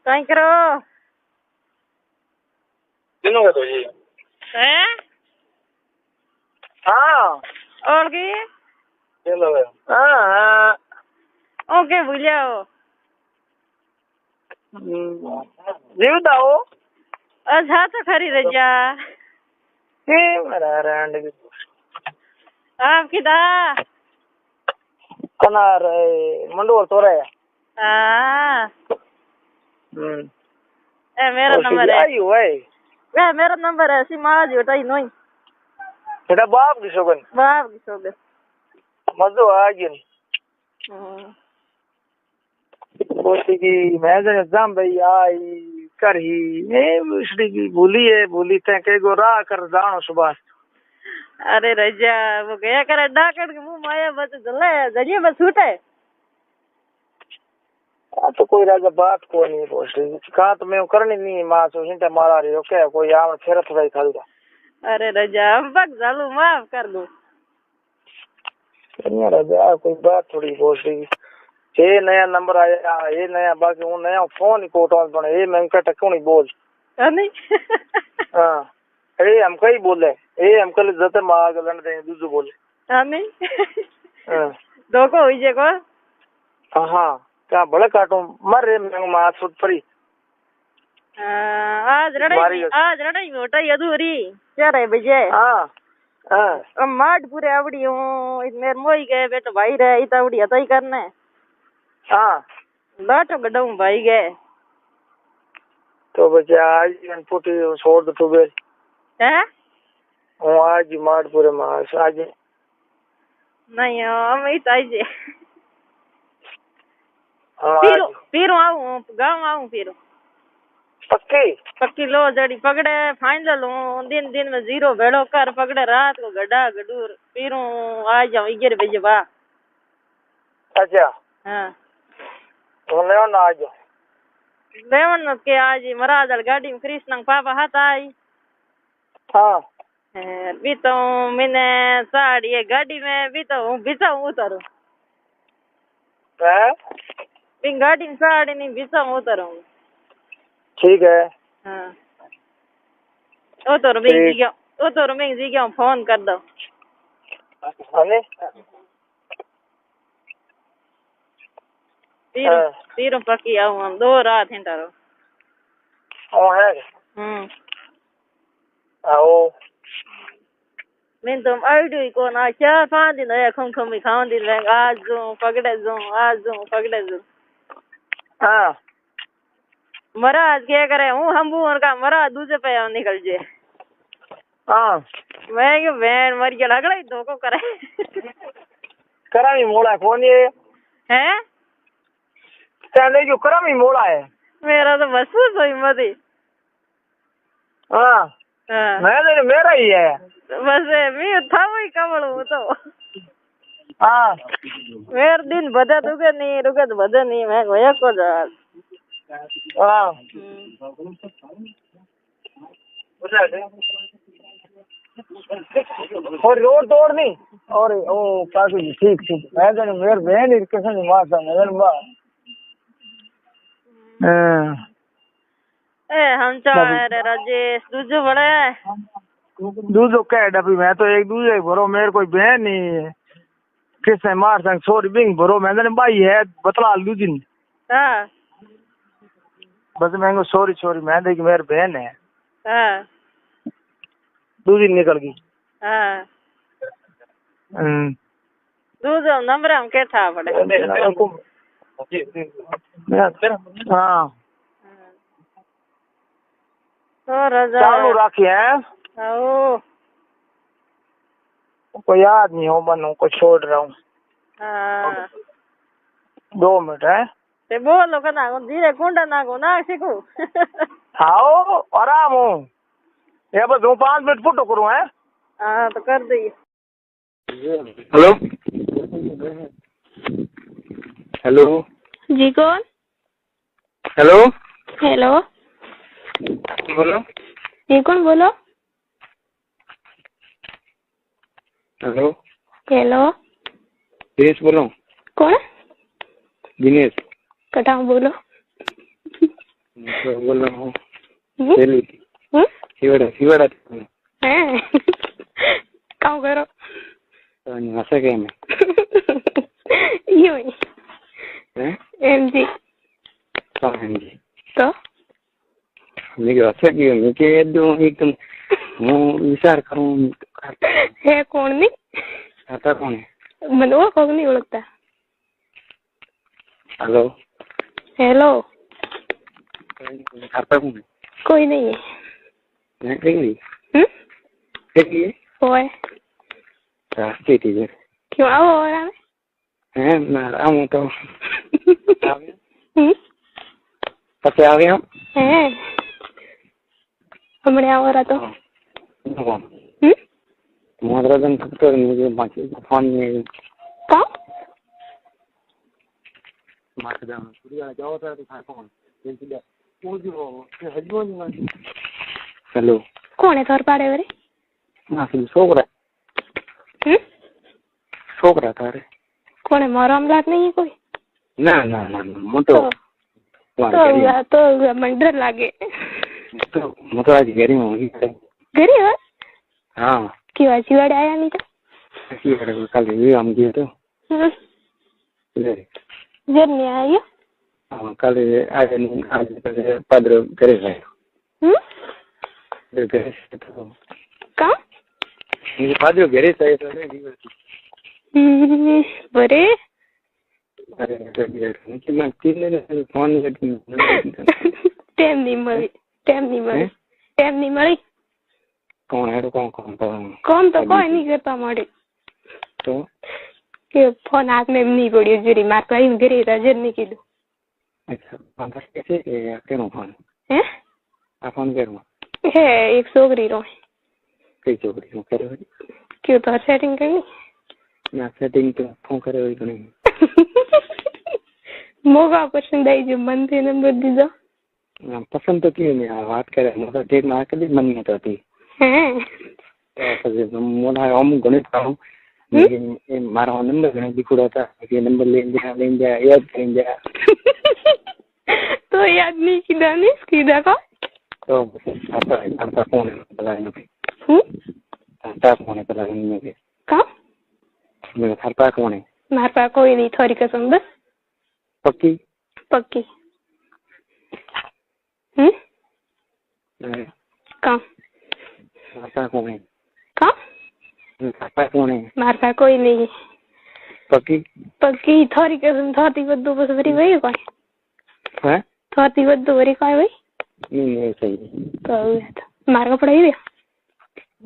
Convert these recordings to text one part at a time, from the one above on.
कहीं करो किन्हों तो जी हैं हाँ और की चलो हाँ ओके भूलियाओ जीवता हो अच्छा तो खरी रजा के मेरा रैंड की आप किदा कनार मंडोर तो रहे हाँ ए मेरा नंबर है आई हुआ है वे मेरा नंबर है सीमा जी उठाई नहीं बेटा बाप की शोगन बाप की सोगे मजो आ गया बोलती की मैं जने जाम भाई आई कर ही मैं उसकी की बोली ते के गो राह कर जानो सुबह अरे रजा वो गया करे डाकड़ के मुंह माया बच जले जलिए बस छूटे तो कोई राजा बात को नहीं बोलती कहा तो मैं करनी नहीं मां सो हिंटे मारा रही हो क्या कोई आम फेरत भाई खालदा अरे रजा बक जालू माफ कर दो राजा कोई बात थोड़ी बोलती ये नया नंबर आया ये नया बाकी वो नया फोन ही कोटवाल बने ये मैं कट क्यों नहीं बोल नहीं हाँ अरे हम कहीं बोले ये हम कल जते मार गलन दे दूसरे बोले नहीं हाँ धोखो हुई जे को हाँ क्या बड़े काटो मर रे मैं मां सुट पड़ी आज लड़ाई मोटा अधूरी क्या रहे बजे हाँ हाँ माठ पूरे आवड़ी हूँ मेरे मोई गए बेटो भाई रहे इत आवड़ी हता ही करने हाँ लाटो गडाऊं भाई गए तो बच्चे आज पुटी छोड़ दो टूबेल हैं हूँ आज मार पूरे मास आज नहीं हम इत आई जे हाँ फिर आऊं गाँव आऊं फिर पक्की लो जड़ी पकड़े फाइनल हूँ दिन दिन में 0 भेड़ो कर पकड़े रात को गड्ढा गडूर फिर आ जाऊं 11 बजे बा अच्छा हाँ ले ना आज लेवन के आज मरादल गाड़ी में कृष्ण पापा हाथ आई हाँ भी तो मैंने साड़ी गाड़ी में भी तो हूँ बिछाऊं उतरू है गाड़ी में साड़ी नहीं बिछाऊं उतरू ठीक है हाँ वो तो रमेश जी क्या फोन कर दो अरे तीरों पक्की आऊं हम 2 रात हैं तारो ओ है आओ मैं तो आईडी को ना 4-5 दिन है खम खाऊं दिन में आज जो पकड़े जो हाँ महाराज क्या करे हूँ हम का महाराज दूसरे पे निकल जे हाँ मैं क्यों बहन मर गया लग रहा है धोखो करे करामी मोड़ा कौन ये हैं कहने जो करामी मोड़ा है मेरा तो महसूस हुई मत हाँ मैं मेरा ही है बस मैं था वही कमल हूँ तो हाँ मेरे दिन बदे रुके तो बदे नहीं मैं गोया को जा हाँ और रोड तोड़ नहीं और ओ काफी ठीक मैं तो मेरे बहन इरकेशन मारता मैं बा हम चाहे राजेश दूजो बड़े दूजो कह डबी मैं तो एक दूजे भरो मेरे कोई बहन नहीं किसने मार संग छोरी बिंग भरो मैंने भाई है बतला लू दिन हाँ बस मैं छोरी मैं देखी मेरे बहन है हाँ दूसरी निकल गई हाँ दूजो नंबर हम क्या था बड़े हाँ तो राजा चालू रखी है आओ कोई याद नहीं हो बनो को छोड़ रहा हूँ हाँ 2 मिनट है ते बोलो कना धीरे कुंडा ना को ना सीखू आओ आराम हो ये बस 5 मिनट फुटो करूँ है हाँ तो कर दिए हेलो हेलो जी कौन हेलो हेलो बोलो जी कौन बोलो हेलो हेलो दिनेश बोल रहा हूँ कौन दिनेश कटाऊ बोलो तो बोल रहा हूँ हम्म? दिल्ली हम्म? सिवाड़ा हैं? काम करो तो नहीं हंसा क्या मैं यूं ही हैं एमजी कहाँ हैं जी तो मैं क्या हंसा क्यों मैं क्या एकदम एकदम હું વિચાર કરું હે કોણ ની હતા કોણ મને ઓળખો કે નહીં ઓળખતા હેલો હેલો હતા કોણ કોઈ નહીં મેં કઈ હમ કઈ હોય રાસ્તે ટીચર ક્यों આવો और આવે હે ના આવું તો હમ પછી આવ્યા હે હમણે આવો રાતો હમ મોદરાજન ફક્ત મુझे बाकी फोन में કા માથામાં પૂરી જાવ તો થાય કોણ જલ્દી પૂછો કે હજુ નહીં હેલો કોણે થોર પાડે વરે ના છોકરા હમ છોકરા તારે કોણે મારો અમલાત નહીં કોઈ ના ના ના મોટો તો મને ડર લાગે તો મોટો આજ ઘરે માં ઘરે હોય હા કેવા જીવાડે આયા નહીં તો જીવાડે કાલે આમ ગયો તો જર્ની આવ્યો હા કાલે આજે padre ઘરે જાય ઘરે તો કા એ padre ઘરે જાય તો ને દિવસ બરે અરે મેં તીને ફોન ટેમ નહીં મળી કોણ હેડો કોણ કોમ તો કોઈ નહીં કરતા મળે તો કે ફોન હાથમાં એમ નહીં પડ્યો જરી માર તો આવીને ઘરે હાજર નહીં કીધું અચ્છા ફોન છે કે કેનો ફોન હે આ ફોન કેનો હે એક છોકરી રો કઈ છોકરી કર્યો કયો તો સેટિંગ કરી ના સેટિંગ તો ફોન કર્યો હોય તો નહીં મોગા પસંદ આવી જો મન થી નંબર દીધો પસંદ તો ક્યું નહીં આ વાત કરે મોટા ઠેક માં કદી મન નહીં થતી હે મોટા અમુક ગણિત કામ મારા નંબર ઘણા દીકરો હતા એ નંબર લઈને જા યાદ કરીને જા તો યાદ નહીં કીધા કો તો આપતા કોણ પેલા નથી આપતા કોણ પેલા નથી કા મેં થરપા કોણ મારા પાસે કોઈ નહીં થોડી કસમ બસ પક્કી કા થરપા કોણ કા થરપા કોણ મારા પાસે કોઈ નહીં પક્કી થોડી કસમ થોડી બધું બસ વરી વહી કોઈ હે થોડી બધું વરી કોઈ વહી નહીં સહી તો મારા કપડા આવી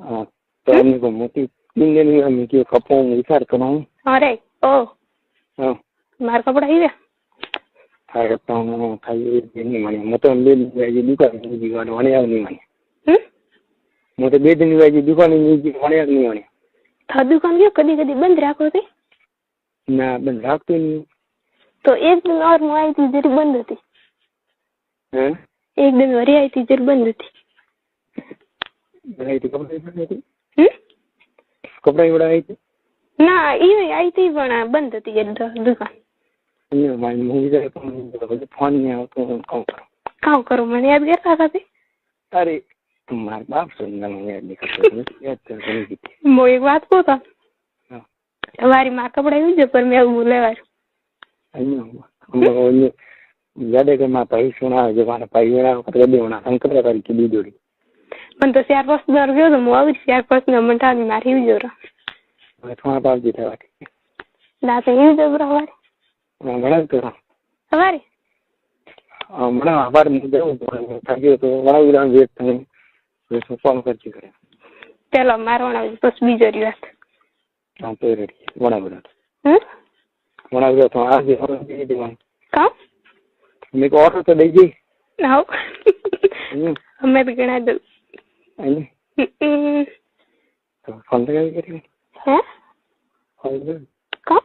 હા તો એમની કોઈ મોટી ઇન્ડિયન અમે કે કપો વિચાર કરું અરે ઓ હા મારા કપડા આવી થાય તો ખાઈ નહીં મને હું તો 2 દિન દુકાન દીવાને વણે આવ નહીં મને હું તો 2 દિન દુકાન વણે આવ નહીં મને થા દુકાન ગયો કદી બંધ રાખો તે ના બંધ રાખતો નહીં તો એક દિન ઓર હું આવી હતી જરી બંધ હતી હે એક દિન વરી આવી હતી જરી બંધ હતી કપડા એવડા આવી હતી ના એ આવી હતી પણ બંધ હતી દુકાન ફોન ને આવતો કામ કરો મને યાદ કરતા હતા તે અરે મારા બાપ યાદ મો એક વાત કહું તો તમારી માં કપડા આવી જાય પણ મેં એવું લેવાય યાદ કે મારા ભાઈ સુના જવાના ભાઈ વેળા કપડા દેવાના કપડા તારીખ દી જોડી પણ તો 4-5 દર ગયો તો હું આવી 4-5 ને મંટાની મારી આવી જરો થોડા બાપ જી થવા ના તો આવી જરો વારે ઘણા કરો સવારે હમણાં આભાર જવું થાક્યો તો વડા વેટ થાય ફોન કરજી કરે પેલો મારવાના બસ બીજો વાત હા તો રેડી વડા તો આજે કામ મેં ઓર્ડર તો દઈ જઈ ના અમે તો ઘણા દઉં ફોન તો કઈ કરી હે કામ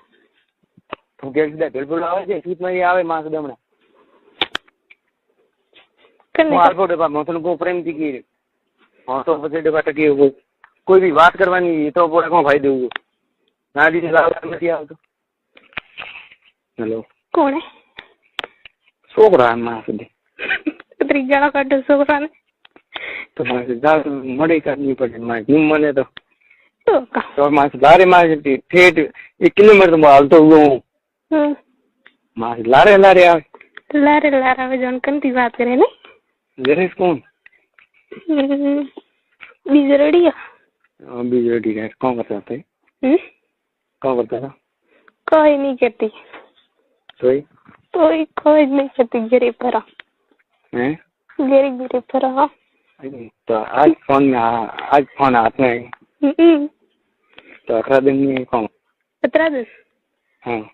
તું કે બિલકુલ આવે છે સીટમાં આવે માસ દમણા પ્રેમથી કી હા તો પછી ડબ્બા ટકી કોઈ બી વાત કરવાની તો કોણ ફાયદો ના નથી આવતો હેલો કોણે છોકરા માં સુધી અંતરી ગાળો કાઢું છોકરાને તો મારે ગાળ મળે કાઢવી પડે મારે જીમ મને તો તો મારે લારે મારે ઠેઠ 1 કિલોમીટર તો હાલતો હું મારે લારે લારે આવે લારે જોન કંતી વાત કરે ને જરેશ કોણ બીજો રેડિયો બીજો રેડિયો કોણ કરતા હતા કોણ કરતા હતા કોઈ નહીં કરતી કોઈ નહીં કરતી ગરીબ ભરા ગરીબ ભરા तो आज फोन हाथ में तो 18 दिन में कौन 18 दिन हाँ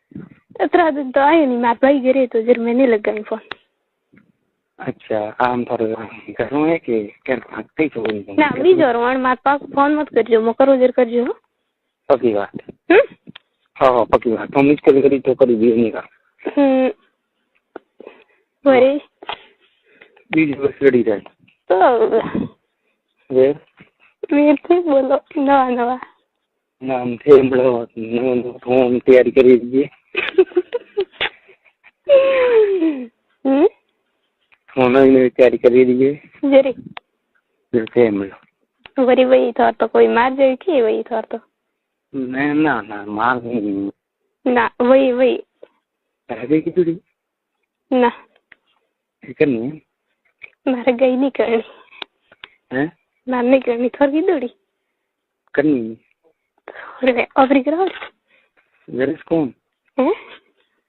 18 दिन तो आए नहीं मार भाई गिरे तो जर मैंने लगाई फोन अच्छा आम पर घर में कि क्या कई तो ना बीजो रोण मार पास फोन मत करजो मो करो जर करजो पक्की बात हाँ पक्की बात तो मिस करी तो करी भी नहीं का वरे बीज बस रेडी जाए तो वीर थे बोलो नवा नाम थे बोलो हम तैयारी કરી દીધી फोन तैयारी કરી દીધી जरी थे बोलो वरी वही था तो कोई मार जाए कि वही था तो ना मार नहीं ना वही अरे की तुड़ी ना करनी मारे गई नहीं करनी हैं मार नहीं करनी थोड़ी दूरी करनी अरे अबरी करो जरेस कौन हैं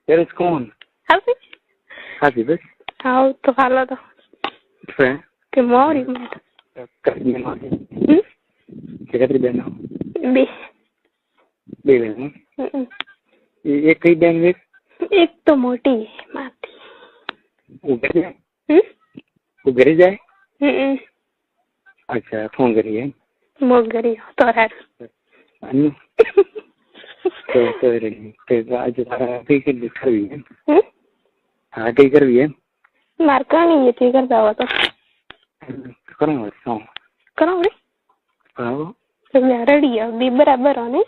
जरेस कौन हाथी बस आओ तो खाला तो फिर के मोरी में करनी है कितनी बहन हो बे बहन एक कई बहन एक तो मोटी है माती वो घर जाए अच्छा फोन करिए मोगरी तो यार अन्नू तो रे आज सारा ठीक है करवी है हाँ ठीक करवी है मार कहानी ये ठीक कर दावा तो करो रे हाँ तो मैं रेडी है भी बराबर हो ने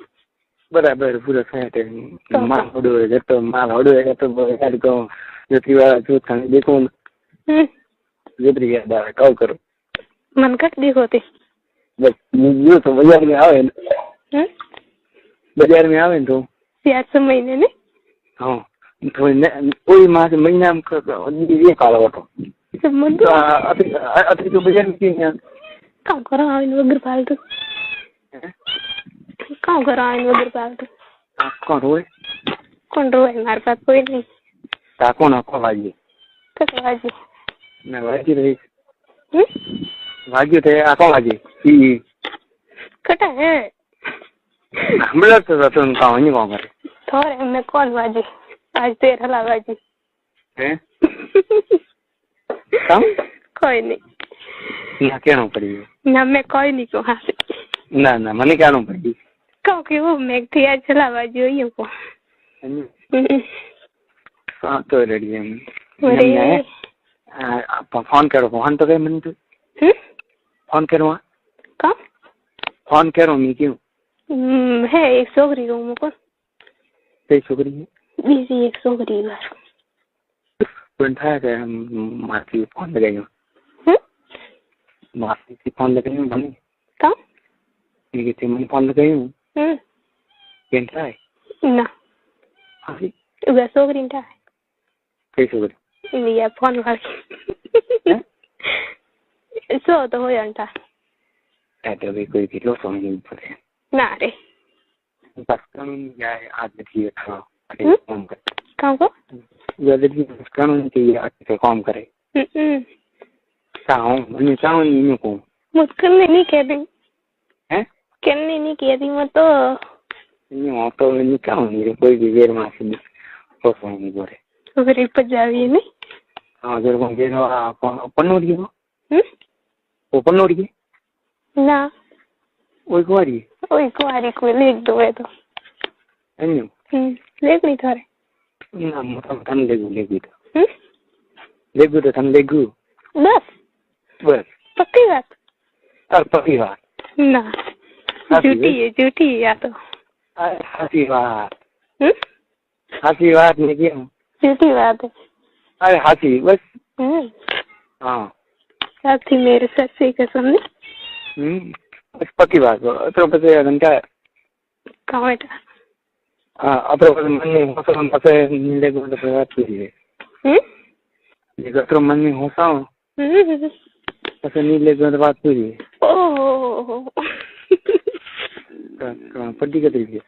बराबर पूरा सेट है माल होडो है तो यार को जति वाला जो थाने देखो जबरी याद आवे कॉल करो मन कट देखो ते बस यो तो बाजार में आवे बाजार में आवे तो यार समय ने हां तो कोई मास महीना में ये काला तो संबंध अति तो बाजार में क्या काम करो आइन वगर फालतू काम करो आइन वगर फालतू कौन रोए मार पास कोई नहीं ता कौन आपको वाजी कटवाजी मैं वाजी रही वाजी थे आपको वाजी ई कटा है हमला तो तुम काम नहीं करे थोड़े मैं कौन वाजी आज तेरा ला वाजी हैं काम कोई नहीं ना क्या पड़ी ना मैं कोई नहीं को हाथ ना मैंने क्या पड़ी कहो कि वो मैं थी आज चला वाजी हुई को हाँ तो रेडी है फोन करो फोन तो मैंने तो फोन करो कहाँ फोन करो मैं क्यों है एक छोकरी रूम को कई छोकरी है बीजी एक छोकरी बार कौन था कि मासी फोन लगाई मासी की फोन लगाई हूँ बनी कहाँ ये कहते मैंने फोन लगाई हूँ कौन था ना हाँ वह छोकरी था कई छोकरी ये फोन वाली सो तो हो जाता ऐसे भी कोई किलो समझ नहीं पड़े ना रे बस कानून जाए आज देखिए काम करे काम को ज्यादा भी कानून चाहिए आज से काम करे चाहूँ मैं चाहूँ नहीं को मुझको नहीं कह दी हैं कहने नहीं कह दी मैं तो नहीं तो मैं चाहूँ नहीं कोई भी वेर मासी तो समझ बोले तो फिर पंजाबी नहीं हाँ जरूर कौन जे ना पन्नोड़ी वो पन्नोड़ी ना वही कुआरी को लिख दो है तो अन्यू लेख नहीं थारे ना मतलब थन लेगू तो थन लेगू बस पक्की बात और पक्की बात ना झूठी है या तो हंसी बात नहीं किया झूठी बात है अरे हंसी बस हाँ साथी मेरे सच्चे कसम नहीं पक्की बात हो तो पसे घंटा कहाँ बेटा हाँ अतरो पसे मन में होसा पसे नीले को तो बात की है ये अतरो मन में होसा पसे नीले को तो बात की है ओह पट्टी कतरी है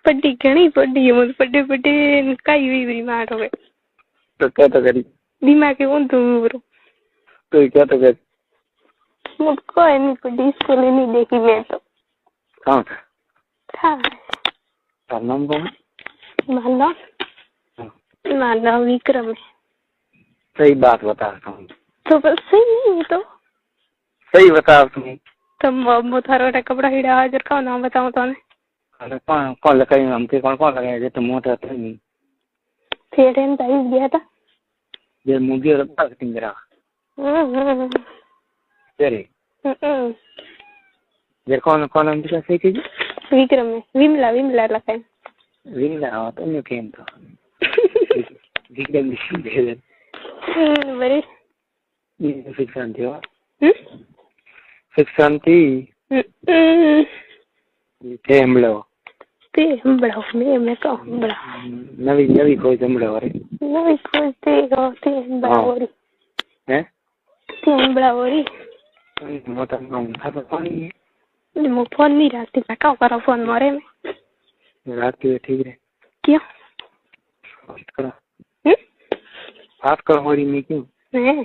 पट्टी घनी पट्टी है मुझे पट्टे पट्टे काई हुई बरी मार हो गए तो क्या तो करी दिमाग के कौन तुम ब्रो तो क्या तो करी मुझको नहीं पट्टी स्कूल नहीं देखी मैं तो कहाँ था हाँ तार नाम कौन मानना विक्रम है सही बात बता हूँ तो बस सही नहीं है तो सही बता तुम तुम थारा कपड़ा हिड़ा हाजिर का नाम बताओ तो अरे कौन लगाई हमके कौन लगाया जो तुम मोटा था नहीं फिर टाइम तारीफ गया था ये मूवी और बात किंग रहा तेरे ये कौन हम दिखा सही की विक्रम में विमला लगाए विमला तो नहीं केम तो विक्रम दे दे बड़े ये फिक्सन थी फिक्सन थी ते हमलो ते हमलो मैं का हमला नवी कोई हमलो अरे नवी कोई ते हमला ओरी हैं ते हमला ओरी मोटा नाम था तो कौन है मो फोन नहीं रात का का करो फोन मारे में रात के ठीक है क्यों बात करो हमारी में क्यों नहीं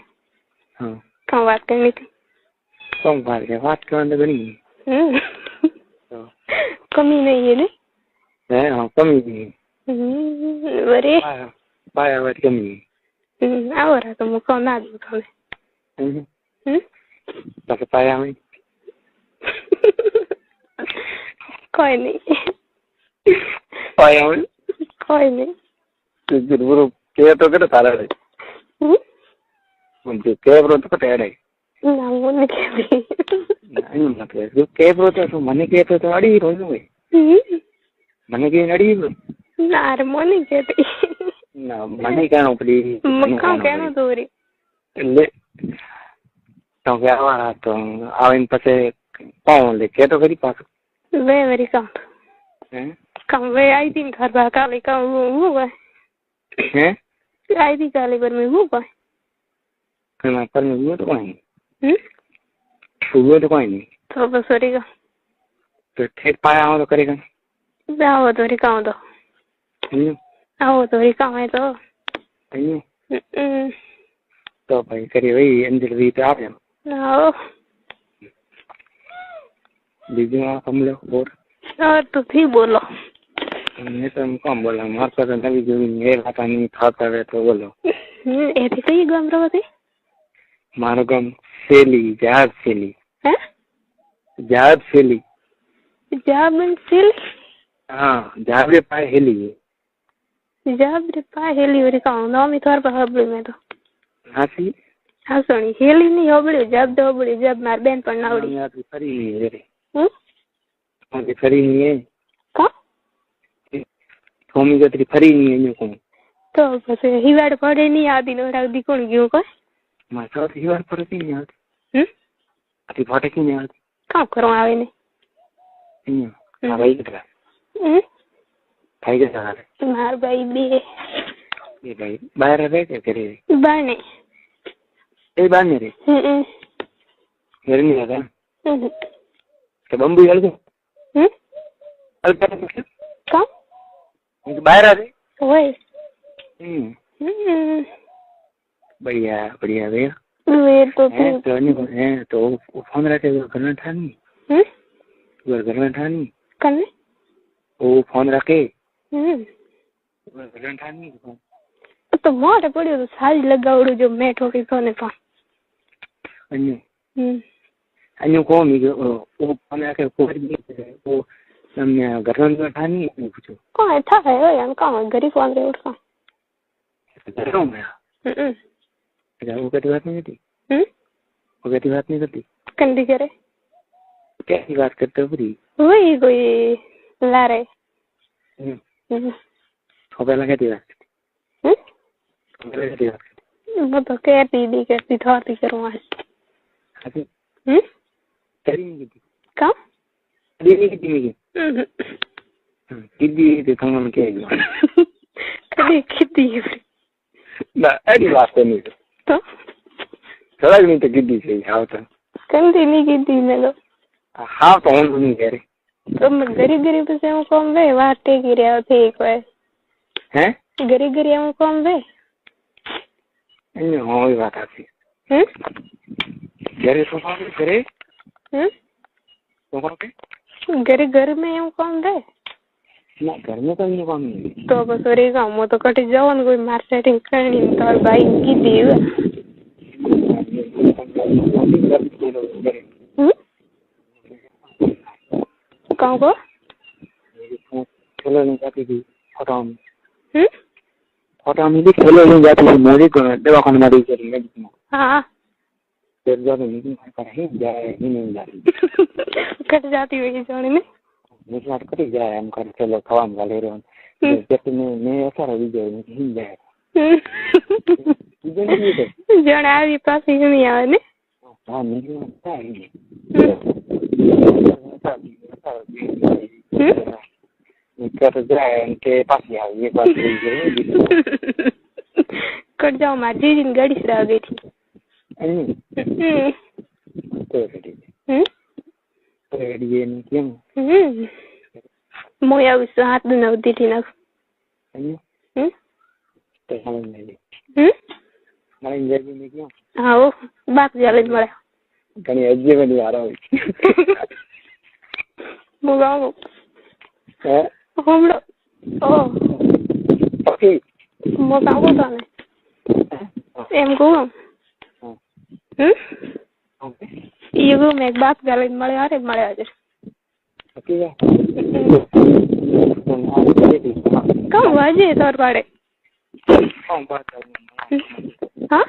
हाँ कहाँ बात करनी थी कौन बात करने बनी कमी नहीं है नहीं है हाँ कमी नहीं है बरे पाया बात कमी है आओ रहा तो मुझको ना दो तुम्हें बस पाया में कोई नहीं पाया में कोई नहीं जरूर क्या तो कर सारा है मुझे क्या ब्रो तो कटे है ना वो नहीं कहती नहीं मतलब जो क्या ब्रो तो मने के तो अड़ी रोज में मने के अड़ी ना रे मोनी कहती ना मने कहना पड़ी मक्का कहना तो रे ले तो क्या हुआ तो आवन पसे पाऊं ले के तो करी पास वे मेरी काम हैं काम वे आई थी घर बाहर काले का वो हैं आई थी काले पर में वो मैं पर में वो तो कोई वो तो कोई नहीं तो बस करेगा तो ठीक पाया हो तो करेगा आओ तो रे काम तो आओ तो रे काम है तो तो भाई करिए वही अंदर भी तो आप आओ दीदी आप हम लोग और तो थी बोलो मैं तो हम कम बोला मार पर नवी जो ये बात नहीं खाता है तो बोलो ऐसे कई गम रहो थे मारो गम सेली जहाज सेली हैं जहाज सेली जाबन सेली हाँ जाबरे पाए हेली जाबरे पाए हेली और काम ना मी थोर पर हबले में तो हासी हाँ सुनी हेली नहीं हबले जब दो बड़ी जब मार बहन पर ना उड़ी यार फरी नहीं है रे मुझे फरी नहीं है का होमी गतरी फरी नहीं है यूं तो बस हिवाड़ पड़े नहीं आदि नो रख दी कौन गयो को मैं तो हिवाड़ पड़ती नहीं आती अति फाटे की नहीं आती काम करो आवे ने हाँ भाई कितना भाई कैसा हाल है मार भाई बे ये भाई बाहर रह क्या करे बाने ए बाने रे घर नहीं आता तो बम्बू हल गए हल कर का बाहर आ गए ओए बढ़िया बढ़िया भैया वे तो है तो फोन रखे घर में ठानी घर में ठानी कने वो फोन रखे घर में ठानी तो मारे पड़े तो साल लगावड़ो जो मैं ठोकी सोने पा अन्य को वो फोन रखे वो घर में ठानी पूछो कौन था है यार कौन गरीब फोन रे उसका घर में वो कहती बात नहीं करती वो कहती बात नहीं करती कंडी करे कैसी बात करते हो पूरी वही कोई ला रहे पहला कहती बात करती वो तो कहती थी करूँ आज। कहाँ किदी थंगन के कभी किदी ना ऐसी बात नहीं तो सड़क नहीं तो किदी से हाँ तो कंदी नहीं किदी में लो हाँ तो हम नहीं कह रहे तो मैं गरीब से हूँ कौन वे वाटे की रहा थे एक बार हैं गरीब हूँ कौन वे नहीं हाँ ये बात आती घरे तो कौन करे तो कौन के घर में हूँ कौन वे ना घर में तो नहीं कौन नहीं तो बस और गाँव में तो कटी जाओ ना कोई मार सेटिंग करनी तो और भाई की दी कहाँ को खेलो नहीं जाती थी फोटो में भी खेलो नहीं जाती थी मोदी को दवाखाने में देख हाँ फिर जब मीटिंग कर ही जाए ही नहीं जाती कट जाती हुई जोड़ी में मुझे बात कटी जाए हम कर चलो खवाम वाले रहो जब मैं ऐसा रही जाए नहीं ही जाए जने आवी पास ही नहीं आवे ने हाँ नहीं आता है कर जाए उनके पास ही आओ ये बात कट जाओ माजी दिन गाड़ी से आ गई थी तो ये नहीं क्यों मोया उस हाथ में नवदी थी ना तो समझ नहीं मारे इंजरी नहीं क्यों हाँ वो बात जाले मरा कहीं अज्जे में नहीं आ रहा है मुगाओ है हमलो ओ ओके मुगाओ तो ने एम को ये वो मैं बात जाले मरे आज ओके कम वाजे तोर पाड़े कौन बात कर हाँ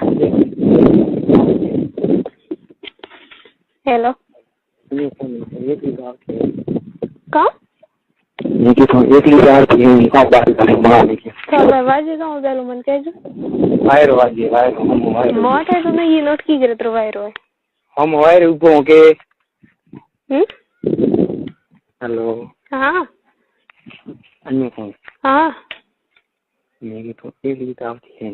हेलो ये की बात है कहाँ ये की तो एक ही बात है कौन बात कर रहा है तो वाजे कहाँ बेलो मन कह जो वायर वाजे वायर हम वायर मोट है तो मैं ये नोट की करत वायर है हम वायर ऊपर के हेलो हाँ अन्य कौन हाँ मेरी तो एक ही बात है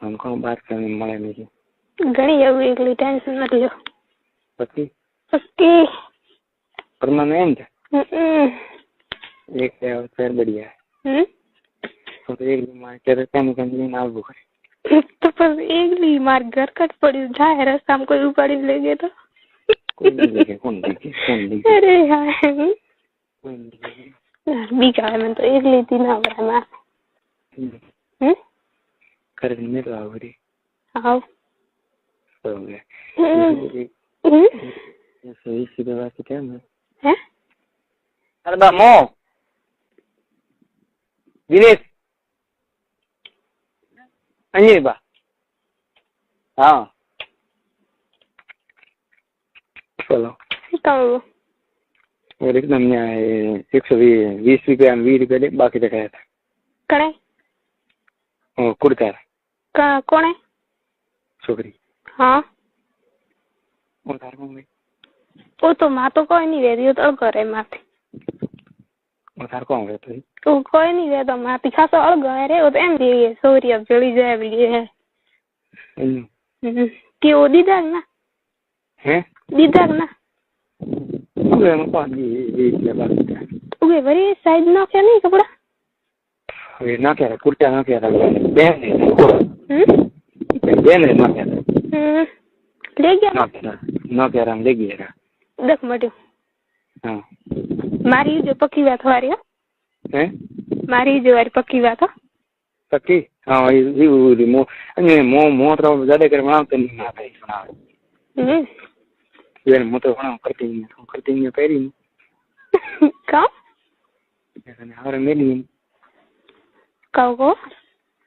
हम कौन बात करने मरे नहीं घनी अब एक ली टेंशन मत लो पक्की पक्की परमानेंट एक है फिर बढ़िया है तो एक मार के काम करने ना बुखार तो बस एक ली मार घर कट पड़ी जाए रास्ता में कोई ऊपर ले गए तो कौन देखे अरे यार बीका है मैं तो एक ली थी ना बरा मैं कर में तो आवरी आओ हो गया सही सीधा बात क्या है अरे बा मो दिनेश अन्य बा हाँ चलो कहाँ और एकदम यहाँ 120 रुपया 20 रुपया दे बाकी दिखाया था कड़े ओ कुर्ता कौन है छोकरी हाँ वो तार कौन गई वो तो माँ तो कोई नहीं रहती वो तो अलग है माँ वो तार कौन गया तो कोई नहीं रहता माँ पिछा तो अलग है रे वो तो एम दी सॉरी अब जल्दी जाए भी है कि वो दीदा ना हैं दीदा ना उगे में पास ये बात है उगे बड़ी साइज ना क्या नहीं कपड़ा ये ना क्या कुर्ता ना क्या बहन है ना क्या ले गया ना क्या रंग ले गया देख मटी हाँ मारी जो पक्की बात हमारी हैं मारी जो वारी पक्की बात पक्की हाँ ये मो तो ज्यादा कर बनाते नहीं आता सुना ये मो तो बना करती नहीं पैरी कहाँ हमारे मिली कहाँ को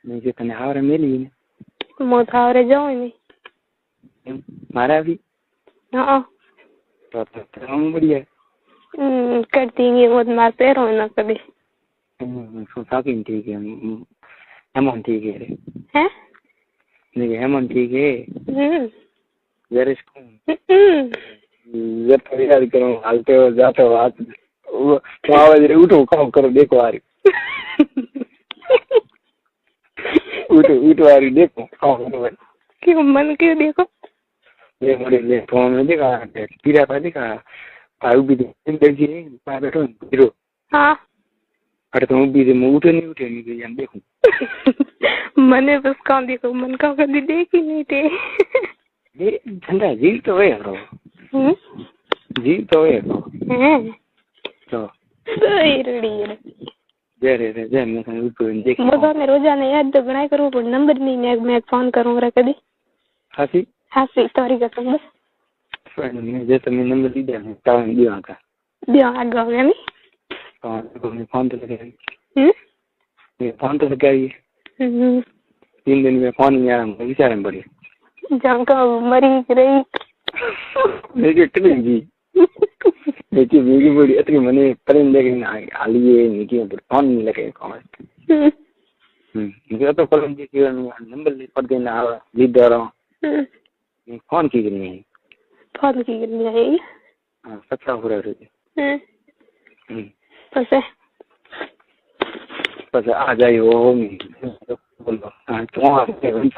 नहीं जो तने हमारे मिली मोथा और जाओ नहीं मारा भी हाँ तो हम बढ़िया करती है वो मारते रहो ना कभी सोचा कि ठीक है हम ठीक है हैं देखिए हेमंत ठीक है जरिश को जब तैयारी करो हालते हो जाते हो हाथ वो आवाज रे उठो काम करो देखो आ रही उठो आ रही देखो काम करो क्यों मन क्यों देखो ये बड़े ले फोन में देखा पीरा था देखा भाई भी देखी पाए बैठो हीरो हाँ अरे तुम भी उठे नहीं गई देखो मने बस कौन देखो मन का कभी देखी नहीं थे ये ठंडा जी तो है ब्रो जी तो है तो रेडी जय मैं ऊपर देख मजा में रोजाना याद तो बनाए करूं पर नंबर नहीं मैं फोन करूं रे कभी हासी तोरी का तुम बस मैं जैसे मैं नंबर दी दे टाइम दिया का आगे हो गया नहीं हाँ तो मैं फोन तो लगा मैं फोन तो लगा 3 दिन में फोन नहीं आ रहा विचार में पड़ी जानका मरी रही मेरी कितनी जी देखिए मेरी बड़ी इतनी मने प्रेम देखे ना आलिए निकी पर फोन नहीं लगे कौन मुझे तो कॉल जी की नंबर ले पड़ देना लीड दे रहा हूं फोन की करनी है हां अच्छा हो रहा है बस आ जाइए वो बोलो हाँ तो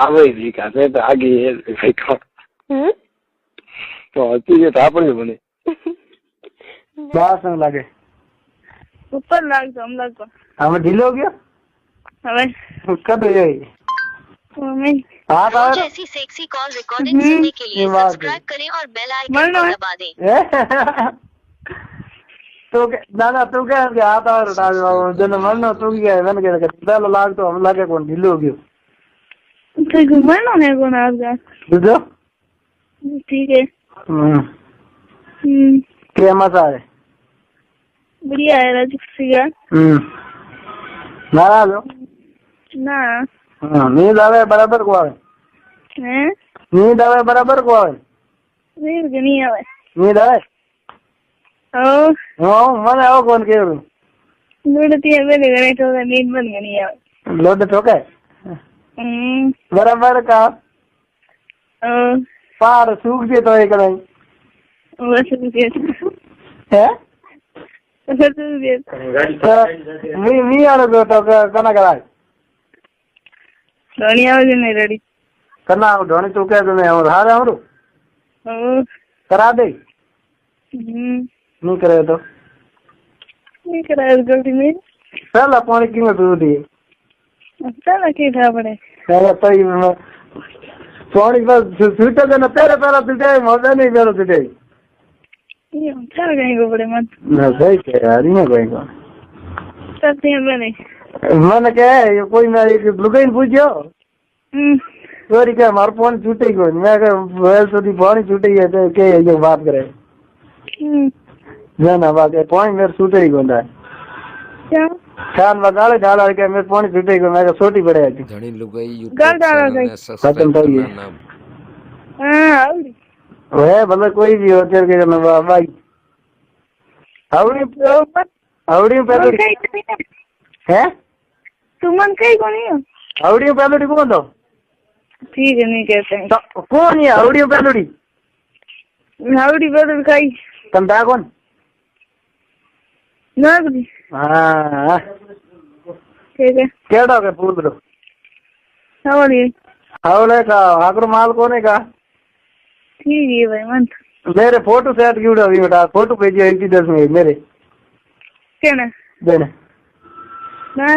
आवे जी का से तो आगे है तो चीजें था पर बने बात संग लागे ऊपर लाग तो हम लाग हमें ढीले हो गया हमें कब है हमें हाँ तो ऐसी सेक्सी कॉल रिकॉर्डिंग सुनने के लिए सब्सक्राइब करें और बेल आइकन को दबा दें तो दादा तू क्या हाथ और जन मन तू क्या मैंने क्या पहले लाग तो हम लागे कौन ढीले हो गयो तो घुमाना है कौन आपका बुझो ठीक है क्या मजा है बढ़िया है राजकुसिया नाराज हो ना नींद आवे बराबर को आवे हैं नींद आवे बराबर को आवे नहीं आवे नींद आवे ओ मैंने आओ कौन कह रहा लोडती है मेरे घरे तो नींद बंद नहीं आवे लोड तो क्या बराबर का पार सूख जे तो एक नहीं बस है बस मी आलो तो कना कराए धोनी आवे नहीं रेडी करना धोनी तो क्या तुम्हें और हारे हमरो करा दे नहीं करे तो नहीं करा गलती मेरी पहला पानी क्यों पी दी पहला क्या था बड़े पहला तो पानी बस छूटे देना तेरे पहला छूटे मजा नहीं मेरा छूटे ये चल गए को बड़े मत ना सही कह यार ये कोई को करते हैं मैंने मैंने क्या है ये कोई मैं एक लुगाइन पूछो सॉरी क्या हमारा फोन छूटे को मैं क्या वेल तो दी पानी छूटे है तो क्या ये बात करे ना बात है पानी मेरे छूटे ही गोंदा क्या खान बगाले डाला के मेरे पानी छूटे को मैं छोटी पड़े है घणी लुगाई गल डाला गई खत्म तो ये हां ओए भले कोई भी हो तेरे के ना भाई आवड़ी पहले है तुमन कहीं को नहीं हो आवड़ी पहले कौन तो ठीक है नहीं कहते हैं कौन है आवड़ी पहले हाउडी बदल खाई कंदा कौन नगदी हाँ ठीक है केड़ा के पूछ लो हाउडी हावले का आकर माल कोने का ठीक है भाई मन मेरे फोटो सेट की उड़ा बेटा फोटो भेजिए इनकी 10 में मेरे क्या ना देना ना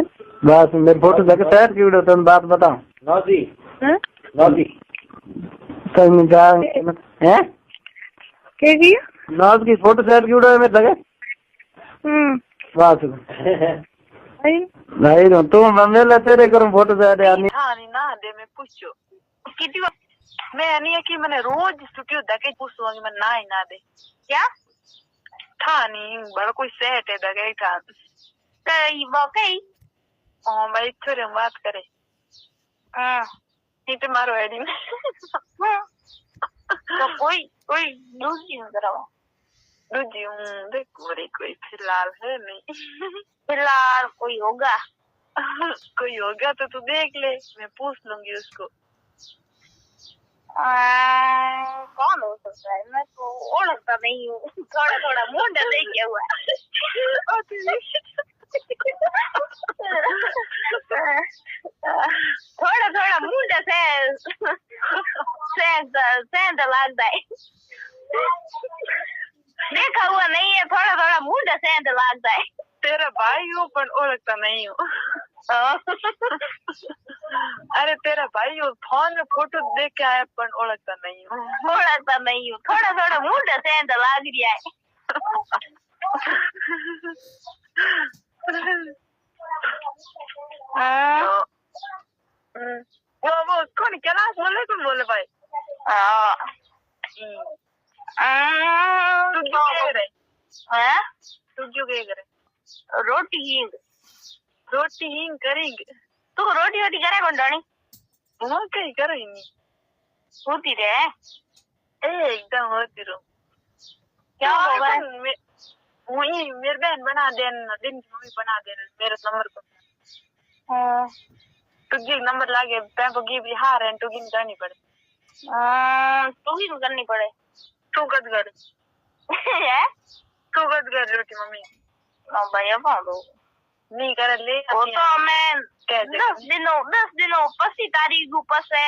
बस मेरे फोटो सेट की उड़ा तुम बात बताओ नौजी हां नौजी तो मैं जा हैं क्या किया नौज की फोटो सेट की उड़ा मेरे लगे बस नहीं तो तुम मेरे तेरे करूं फोटो सेट यार नहीं हां ना दे मैं पूछो कितनी मैं नहीं है कि मैंने रोज स्टूडियो दके पूछूंगी मैं ना ही ना दे क्या था नहीं बड़ा कोई सेट है दके था कई वाकई ओ भाई थोड़े बात करे हां नहीं तो मारो आईडी में तो कोई दूसरी कराओ दूसरी देख कोई फिलहाल है नहीं फिलहाल कोई होगा तो तू देख ले मैं पूछ लूंगी उसको कौन हो सकता है? मैं तो ओळखता नहीं हूँ. थोड़ा थोड़ा मुंडा देखा हुआ है. थोड़ा थोड़ा मुंडा सेंध लगता है. देखा हुआ नहीं है, थोड़ा थोड़ा मुंडा सेंध लगता है. तेरा भाई हो पण ओळखता नहीं हूँ. अरे तेरा भाई हो, फोन में फोटो देख के आया पण ओळखता नहीं हूँ. ओळखता नहीं हूँ, थोड़ा थोड़ा मुंडा सेंध लग रहा है. वो कौन कैलाश बोले? कौन बोले भाई? तू क्यों करे? तू क्यों करे? रोटी हींग करेंगे. तू रोटी वोटी करे कौन डाणी? वो कहीं करे ही नहीं. होती रे एकदम होती रो. क्या होगा? वही मेरी बहन बना देना, दिन की मम्मी बना देना मेरे नंबर को. तुझे नंबर लागे पैपो की भी हार है, तुझे करनी पड़े. तू ही करनी पड़े. तू कद कर है? तू कद कर रोटी मम्मी. ना भैया पालो नहीं कर ले. वो तो मैं 10 दिनों पसी तारीख ऊपर से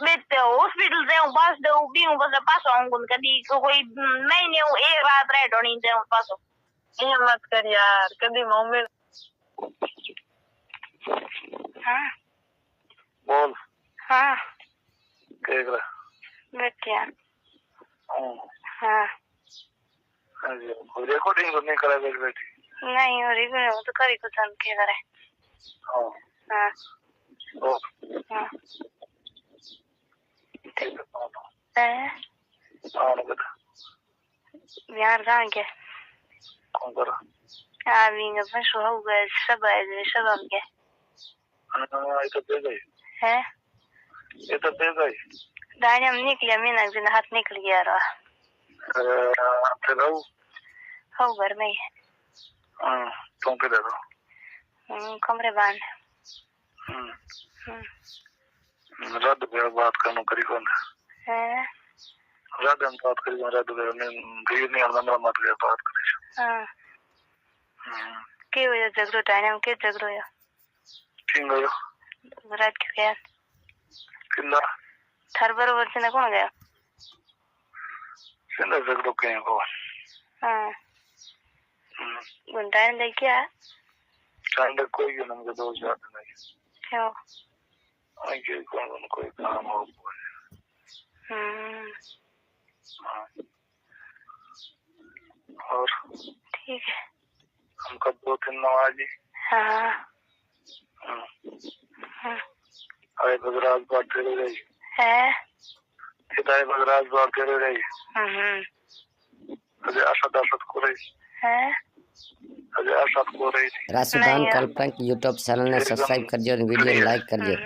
मैं तो हॉस्पिटल से हूँ, पास दे भी हूँ, बस पास आऊंगा कभी कोई महीने हूँ, एक रात रह डोनी दे हूँ पास. ये मत कर यार, कभी मम्मी. हाँ बोल. हाँ क्या कर? बैठे हैं. हाँ रिकॉर्डिंग तो नहीं करा बैठी? नहीं हो रही है तो करी कुछ हम क्या करे. हाँ हाँ यार कहाँ के कौन कर? आविंग अपने शो गए सब हम के. ये तो दे गई है. ये तो दे गई. दाने में निकले मीना दिन हाथ निकल गया रहा. फिर हो घर में. तुम के दे दो. कमरे बांध. रद्द बेर बात करना करी कौन है? रद्द हम बात करी कौन? रद्द बेर ने गई नहीं हम नंबर मत ले बात करी. हाँ के हो या झगड़ो टाइम में के झगड़ो या किंग गयो रात के गया किंदा थार बरोबर से ना कौन गया? किंदा झगड़ो के को. हाँ घंटा ले क्या चांद कोई के नंबर दो जात नहीं. क्यों? आई के कौन कोई काम हो. और ठीक है हम कब 2-3 नवाजी. हाँ आए बगराज बात करे रही है. हिदाय बगराज बात करे रही. अजय आशा को रही है. अजय आशा को रही. राशिदान कल्पना यूट्यूब चैनल ने सब्सक्राइब कर दियो, वीडियो लाइक कर दियो.